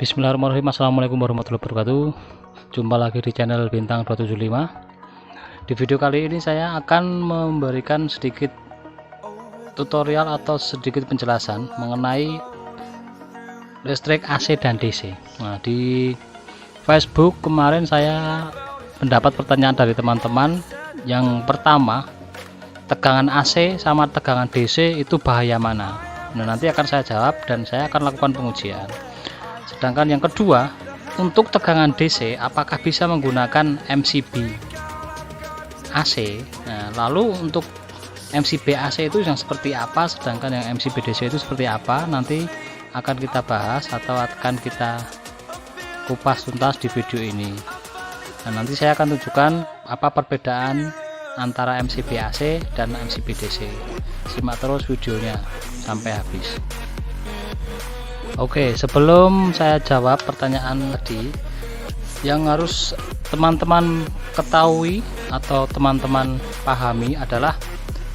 Bismillahirrahmanirrahim. Assalamualaikum warahmatullahi wabarakatuh. Jumpa lagi di channel Bintang 275. Di video kali ini saya akan memberikan sedikit tutorial atau sedikit penjelasan mengenai listrik AC dan DC. Nah, di Facebook kemarin saya mendapat pertanyaan dari teman-teman. Yang pertama, tegangan AC sama tegangan DC itu bahaya mana? Nah, nanti akan saya jawab dan saya akan lakukan pengujian. Sedangkan yang kedua, untuk tegangan DC apakah bisa menggunakan MCB AC? Nah, lalu untuk MCB AC itu yang seperti apa, sedangkan yang MCB DC itu seperti apa, nanti akan kita bahas atau akan kita kupas tuntas di video ini. Nah, nanti saya akan tunjukkan apa perbedaan antara MCB AC dan MCB DC. Simak terus videonya sampai habis. Oke, sebelum saya jawab pertanyaan tadi, yang harus teman-teman ketahui atau teman-teman pahami adalah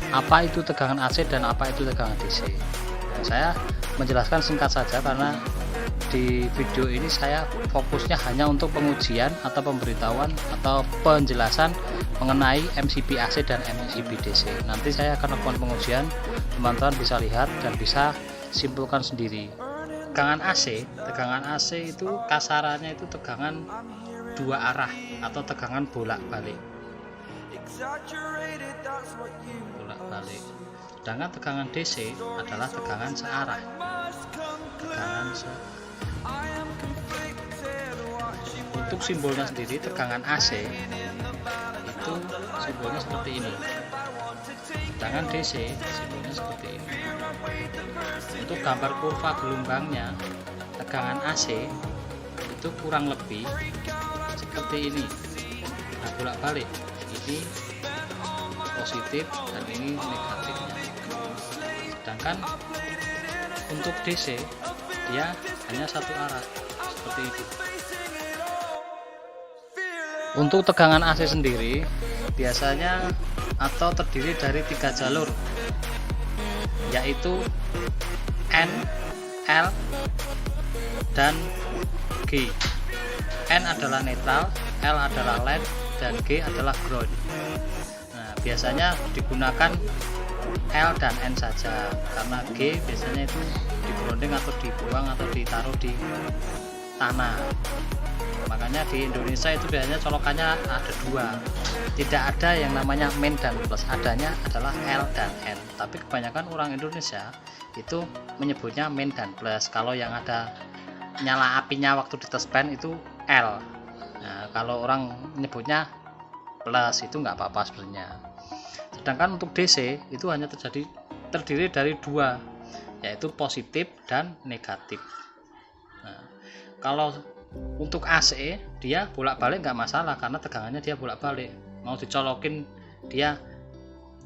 apa itu tegangan AC dan apa itu tegangan DC. Nah, saya menjelaskan singkat saja karena di video ini saya fokusnya hanya untuk pengujian atau pemberitahuan atau penjelasan mengenai MCB AC dan MCB DC. Nanti saya akan lakukan pengujian, teman-teman bisa lihat dan bisa simpulkan sendiri. Tegangan AC itu kasarannya itu tegangan dua arah atau tegangan bolak-balik. Sedangkan tegangan DC adalah tegangan searah. Untuk simbolnya sendiri, tegangan AC itu simbolnya seperti ini. Sedangkan DC simbolnya seperti ini. Untuk gambar kurva gelombangnya, tegangan AC itu kurang lebih seperti ini. Nah, bolak-balik, ini positif dan ini negatifnya. Sedangkan untuk DC dia hanya satu arah seperti itu. Untuk tegangan AC sendiri biasanya atau terdiri dari 3 jalur, yaitu N, L, dan G. N adalah netral, L adalah LED, dan G adalah ground. Nah, biasanya digunakan L dan N saja karena G biasanya itu di grounding atau dibuang atau ditaruh di tanah. Makanya di Indonesia itu biasanya colokannya ada dua, tidak ada yang namanya main dan plus, adanya adalah L dan N. Tapi kebanyakan orang Indonesia itu menyebutnya main dan plus. Kalau yang ada nyala apinya waktu di tespen itu L. Nah, kalau orang menyebutnya plus itu nggak apa-apa sebenarnya. Sedangkan untuk DC itu hanya terdiri dari dua, yaitu positif dan negatif. Nah, kalau untuk AC dia bolak-balik nggak masalah karena tegangannya dia bolak-balik, mau dicolokin dia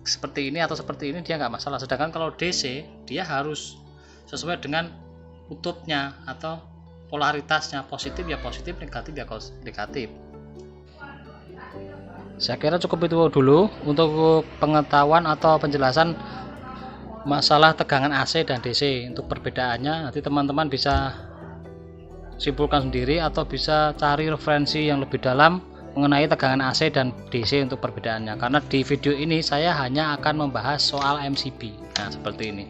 seperti ini atau seperti ini dia nggak masalah. Sedangkan kalau DC dia harus sesuai dengan kutubnya atau polaritasnya, positif ya positif, negatif ya negatif. Saya kira cukup itu dulu untuk pengetahuan atau penjelasan masalah tegangan AC dan DC. Untuk perbedaannya nanti teman-teman bisa simpulkan sendiri atau bisa cari referensi yang lebih dalam mengenai tegangan AC dan DC untuk perbedaannya, karena di video ini saya hanya akan membahas soal MCB. Nah, seperti ini.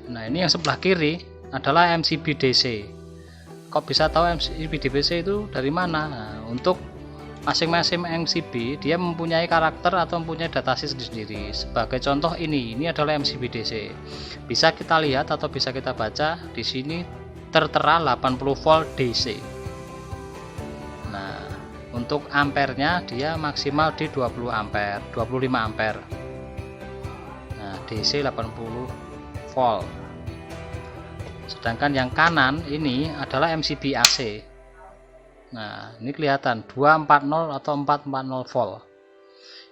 Nah, ini yang sebelah kiri adalah MCB DC. Kok bisa tahu MCB DC itu dari mana? Nah, untuk masing-masing MCB dia mempunyai karakter atau mempunyai datasheet sendiri. Sebagai contoh ini adalah MCB DC. Bisa kita lihat atau bisa kita baca di sini tertera 80 volt DC. Nah, untuk ampernya dia maksimal di 20 ampere, 25 ampere. Nah, DC 80 volt. Sedangkan yang kanan ini adalah MCB AC. Nah, ini kelihatan 240 atau 440 volt.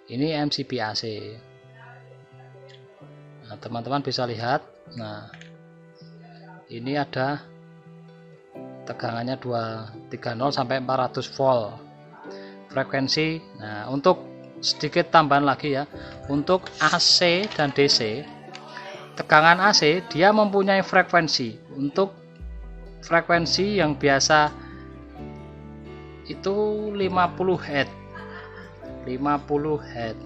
Ini MCB AC. Nah, teman-teman bisa lihat. Nah, ini ada tegangannya 230 sampai 400 volt frekuensi. Nah, untuk sedikit tambahan lagi ya, untuk AC dan DC, tegangan AC dia mempunyai frekuensi. Untuk frekuensi yang biasa itu 50 Hz. 50 Hz.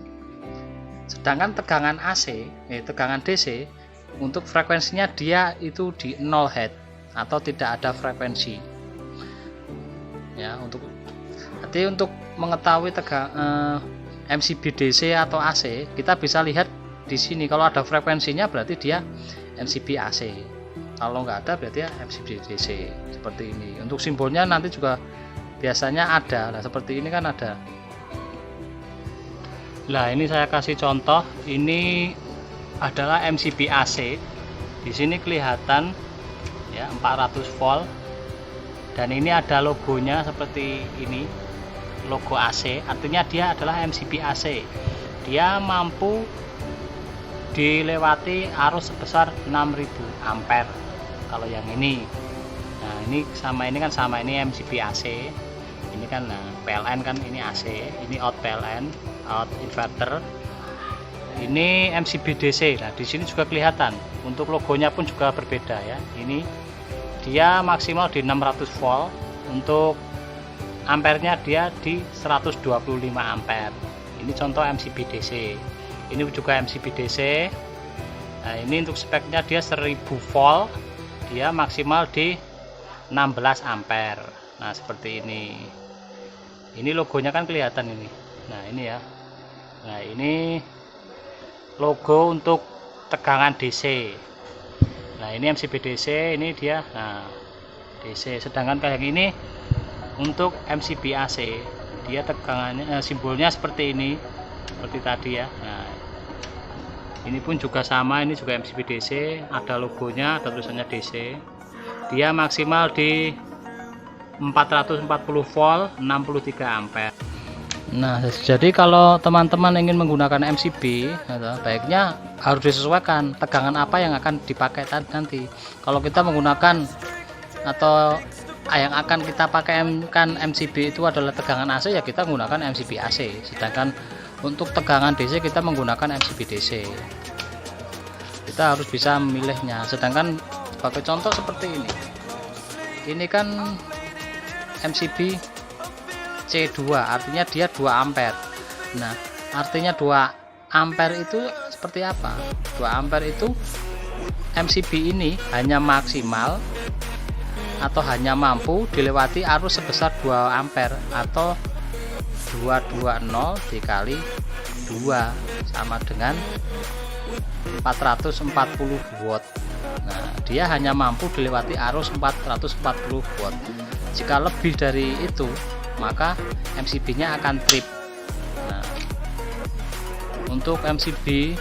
Sedangkan tegangan AC, tegangan DC untuk frekuensinya dia itu di 0 Hz atau tidak ada frekuensi. Ya, untuk mengetahui MCB DC atau AC, kita bisa lihat di sini. Kalau ada frekuensinya berarti dia MCB AC. Kalau nggak ada berarti ya MCB DC. Seperti ini. Untuk simbolnya nanti juga biasanya ada. Nah, seperti ini kan ada. Nah, ini saya kasih contoh. Ini adalah MCB AC. Di sini kelihatan ya 400 volt. Dan ini ada logonya seperti ini. Logo AC, artinya dia adalah MCB AC. Dia mampu dilewati arus sebesar 6000 ampere kalau yang ini. Nah, ini kan sama ini MCB AC. Ini kan PLN kan, ini AC, ini out PLN, out inverter. Ini MCB DC. Nah, di sini juga kelihatan. Untuk logonya pun juga berbeda ya. Ini dia maksimal di 600 volt. Untuk ampernya dia di 125 ampere. Ini contoh MCB DC. Ini juga MCB DC. Nah, ini untuk speknya dia 1000 volt. Dia maksimal di 16 ampere. Nah, seperti ini. Ini logonya kan kelihatan ini. Nah, ini ya. Nah, ini logo untuk tegangan DC. Nah, ini MCB DC, ini dia. Nah, DC. Sedangkan kayak ini untuk MCB AC, dia tegangannya simbolnya seperti ini, seperti tadi ya. Nah, ini pun juga sama, ini juga MCB DC, ada logonya, ada tulisannya DC. Dia maksimal di 440 volt, 63 ampere. Nah, jadi kalau teman-teman ingin menggunakan MCB, baiknya harus disesuaikan tegangan apa yang akan dipakai nanti. Kalau kita menggunakan atau yang akan kita pakai kan MCB itu adalah tegangan AC, ya kita menggunakan MCB AC. Sedangkan untuk tegangan DC kita menggunakan MCB DC. Kita harus bisa memilihnya. Sedangkan sebagai contoh seperti ini. Ini kan MCB C2, artinya dia 2 ampere. Nah, artinya 2 ampere itu seperti apa? 2 ampere itu MCB ini hanya maksimal atau hanya mampu dilewati arus sebesar 2 ampere atau 220 dikali 2 sama dengan 440 watt. Nah, dia hanya mampu dilewati arus 440 watt. Jika lebih dari itu, maka MCB nya akan trip. Nah, untuk MCB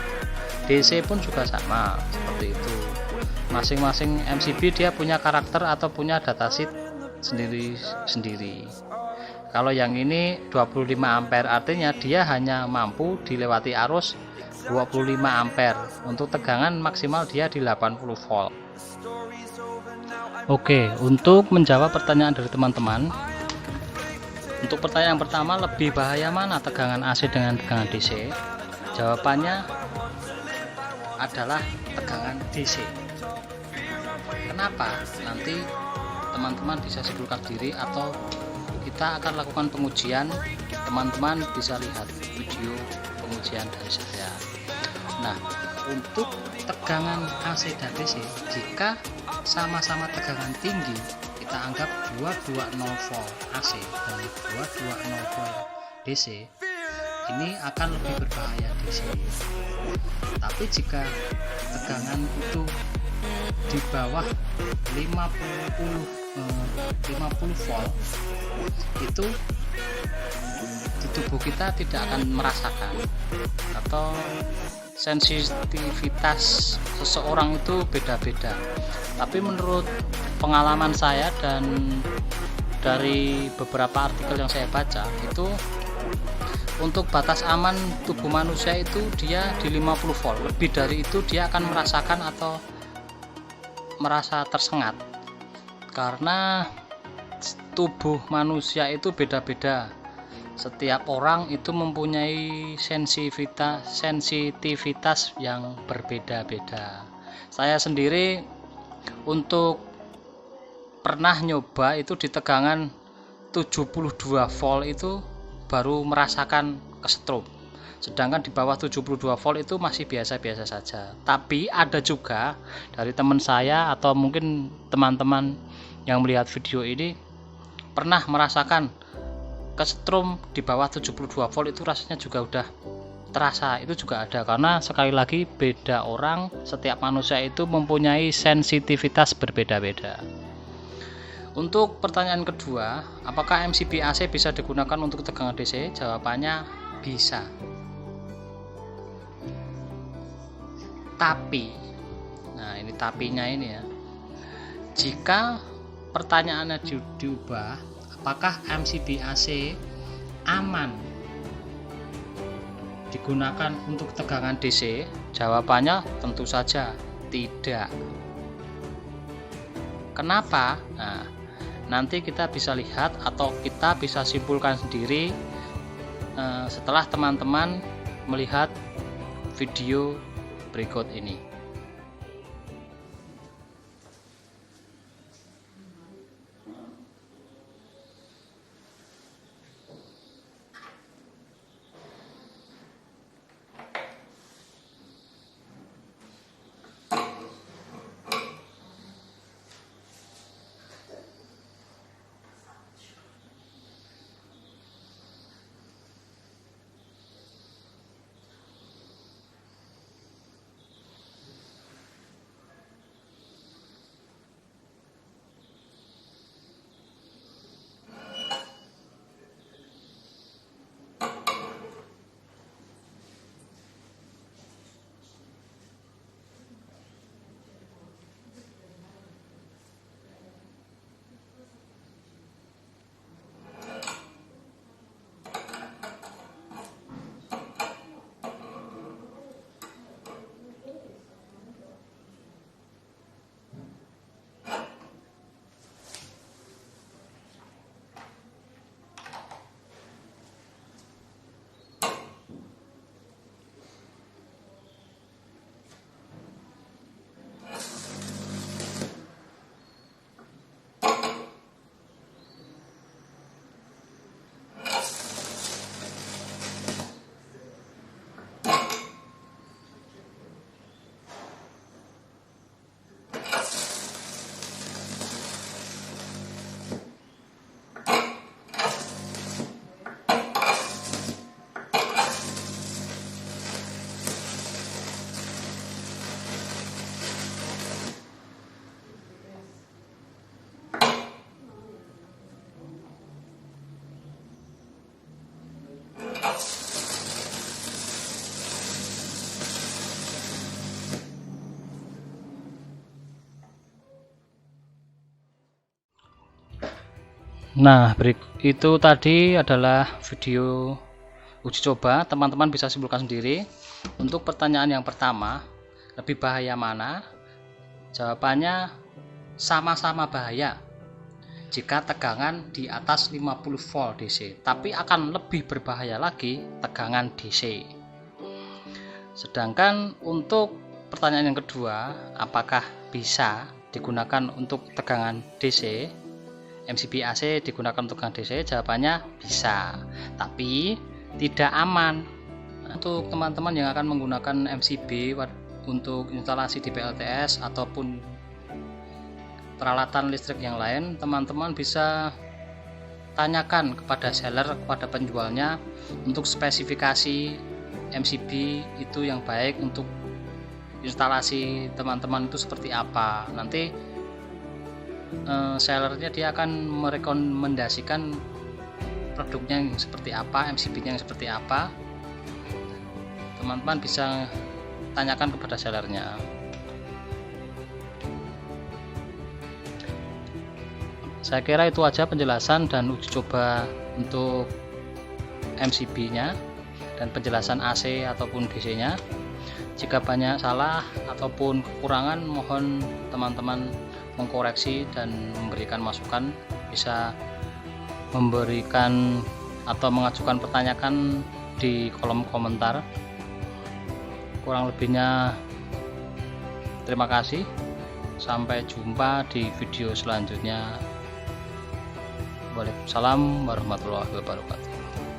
DC pun juga sama seperti itu. Masing-masing MCB dia punya karakter atau punya datasheet sendiri-sendiri. Kalau yang ini 25 ampere, artinya dia hanya mampu dilewati arus 25 ampere. Untuk tegangan maksimal dia di 80 volt. Oke, untuk menjawab pertanyaan dari teman-teman, untuk pertanyaan yang pertama, lebih bahaya mana tegangan AC dengan tegangan DC? Jawabannya adalah tegangan DC. Kenapa? Nanti teman-teman bisa simpulkan diri atau kita akan lakukan pengujian. Teman-teman bisa lihat video pengujian dari saya. Nah, untuk tegangan AC dan DC, jika sama-sama tegangan tinggi, kita anggap 220 volt AC dan 220 volt DC, ini akan lebih berbahaya DC. Tapi jika tegangan itu di bawah 50 volt, itu di tubuh kita tidak akan merasakan, atau sensitivitas seseorang itu beda-beda. Tapi menurut pengalaman saya dan dari beberapa artikel yang saya baca, itu untuk batas aman tubuh manusia itu dia di 50 volt. Lebih dari itu dia akan merasakan atau merasa tersengat, karena tubuh manusia itu beda-beda. Setiap orang itu mempunyai sensitivitas yang berbeda-beda. Saya sendiri untuk pernah nyoba itu di tegangan 72 volt itu baru merasakan kesetrum, sedangkan di bawah 72 volt itu masih biasa-biasa saja. Tapi ada juga dari teman saya atau mungkin teman-teman yang melihat video ini pernah merasakan kesetrum di bawah 72 volt itu rasanya juga udah terasa. Itu juga ada, karena sekali lagi beda orang, setiap manusia itu mempunyai sensitivitas berbeda-beda. Untuk pertanyaan kedua, apakah MCB AC bisa digunakan untuk tegangan DC? Jawabannya bisa. Tapi, nah ini tapinya ini ya. Jika pertanyaannya diubah, apakah MCB AC aman digunakan untuk tegangan DC? Jawabannya tentu saja tidak. Kenapa? Nah, nanti kita bisa lihat atau kita bisa simpulkan sendiri setelah teman-teman melihat video berikut ini. Nah, itu tadi adalah video uji coba. Teman-teman bisa simpulkan sendiri. Untuk pertanyaan yang pertama, lebih bahaya mana? Jawabannya sama-sama bahaya jika tegangan di atas 50 volt DC, tapi akan lebih berbahaya lagi tegangan DC. Sedangkan untuk pertanyaan yang kedua, apakah bisa digunakan untuk tegangan DC? MCB AC digunakan untuk tegangan DC? Jawabannya bisa, tapi tidak aman. Untuk teman-teman yang akan menggunakan MCB untuk instalasi di PLTS ataupun peralatan listrik yang lain, teman-teman bisa tanyakan kepada seller, kepada penjualnya untuk spesifikasi MCB itu yang baik untuk instalasi teman-teman itu seperti apa. Nanti sellernya dia akan merekomendasikan produknya yang seperti apa, MCB-nya yang seperti apa. Teman-teman bisa tanyakan kepada sellernya. Saya kira itu aja penjelasan dan uji coba untuk MCB-nya dan penjelasan AC ataupun DC-nya. Jika banyak salah ataupun kekurangan, mohon teman-teman mengkoreksi dan memberikan masukan. Bisa memberikan atau mengajukan pertanyaan di kolom komentar. Kurang lebihnya terima kasih. Sampai jumpa di video selanjutnya. Waalaikumsalam warahmatullahi wabarakatuh.